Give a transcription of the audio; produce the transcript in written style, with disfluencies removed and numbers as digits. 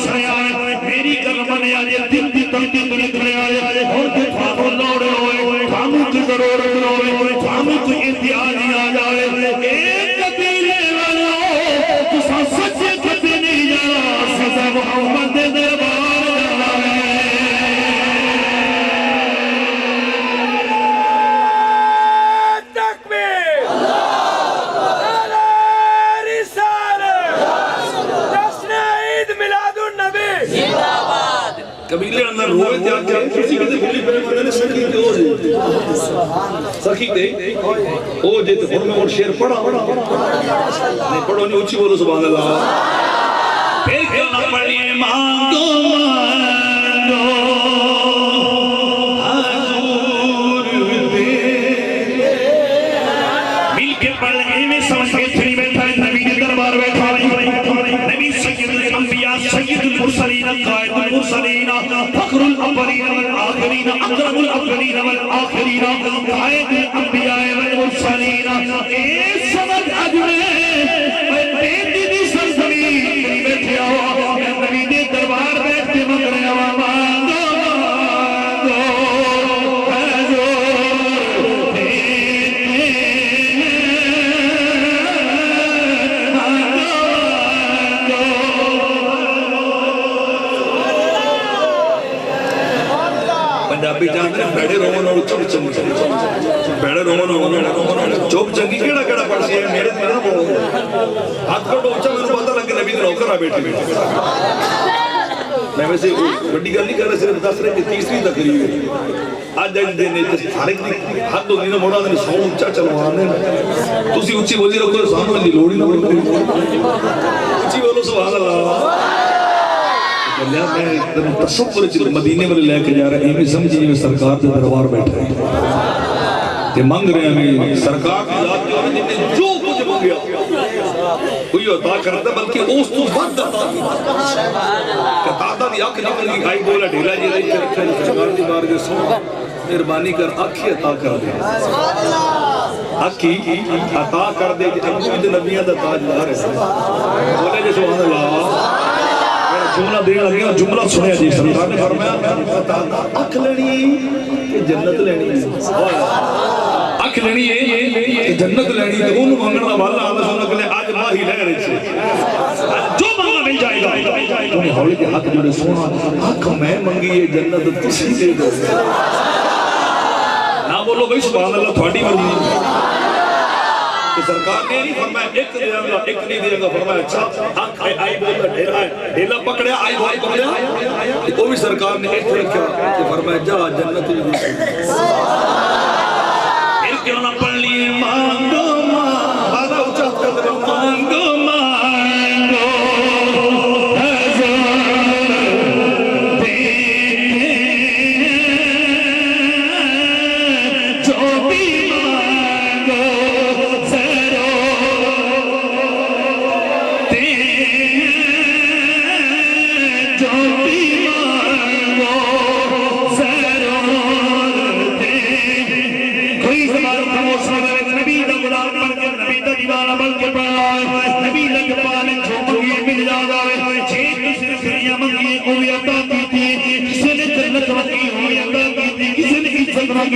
सुनया मेरी गल मनिया जे दिल दी तंती तुरी दुनिया हुन के थानो लोड़े होए थानू की जरूरत होए थानू की इम्तियाज आ जाए एक कबीले वालों तुसा सच्चे कभी नहीं जाना सदा मोहम्मद दे दरबार जाना कबीले अंदर रोए त्याग के किसी के भूली पे मैंने सखी के सखी दे ओ जे तो मैं और शेर पढ़ा नहीं पढ़ो नहीं ऊंची बोलो सुभान अल्लाह फिर क्यों ना पढ़िए मांगो मांगो हजूर दे मिल के पढ़ने में समझ के थी बैठा नबी के दरबार बैठा नबी सैयदुल अंबिया सैयदुल मुरसलीन कायदुल मुरसलीन फखरुल अव्वलीन वल आखिरीन अकरमुल अव्वलीन वल आखिरीन कायदुल अंबिया वल मुरसलीन ए समझ अजमे बेटी दी सरजमीन बैठे हो नबी के दरबार बैठ के मंगरे मांगो पंजाबी जानते हैं बैठे रोमन और चुप चंगी बैठे रोमन चुप चंगी केड़ा केड़ा पढ़सी है मेरे में ना बोल हाथ कटो ऊंचा मेरे पता लगे नबी दे नौकर आ बैठे मैं वैसे बड़ी गल नहीं कर रहा सिर्फ दस रहे कि तीसरी तकरीर आज दिन ने हर एक हद होगी ना मोड़ा ने सौ ऊंचा चलवाने तुसी ऊंची बोली रखो सानू दी लोड़ ही ना ऊंची बोलो सुभान अल्लाह मैं तसव्वुर मदीने वाले लेके जा रहे हैं समझी जिवें सरकार के दरबार बैठे ते मंग रहे हैं सरकार की जात ने जो कुछ मंगया कोई अता करता बल्कि उस तो बद अता कतादा दी अख निकल गई आई बोला ढेला जी रखे रखे सरकार दी बार के सो मेहरबानी कर आंखें अता कर दे सुभान अल्लाह आंखी अता कर दे कि अबू दे नबियां दा ताजदार है बोले जे सुभान अल्लाह जुमला देने लगे जुमला सुनिया जी सरकार ने फरमाया अख लेनी कि जन्नत लेनी अख लेनी है कि जन्नत लेनी तो उन मंगना वाला अल्लाह सुन के आज माही लह रही है जो मांगा मिल जाएगा उन्हें हौले के हाथ जोड़े सोना अख मैं मंगी है जन्नत तुसी दे दो ना बोलो भाई सुभान अल्लाह थोड़ी मर्जी तो सरकार ने नहीं फरमाया एक देगा एक नहीं देगा फरमाया अच्छा आंख आई बोल ढेला ढेला पकड़या आई भाई पकड़या वो भी सरकार ने एक रखा कि फरमाया जा जन्नत दी एक क्यों ना पढ़ लिए मांगो मांगो ऊंचा कर दे मांगो मांगो नबी लग पाले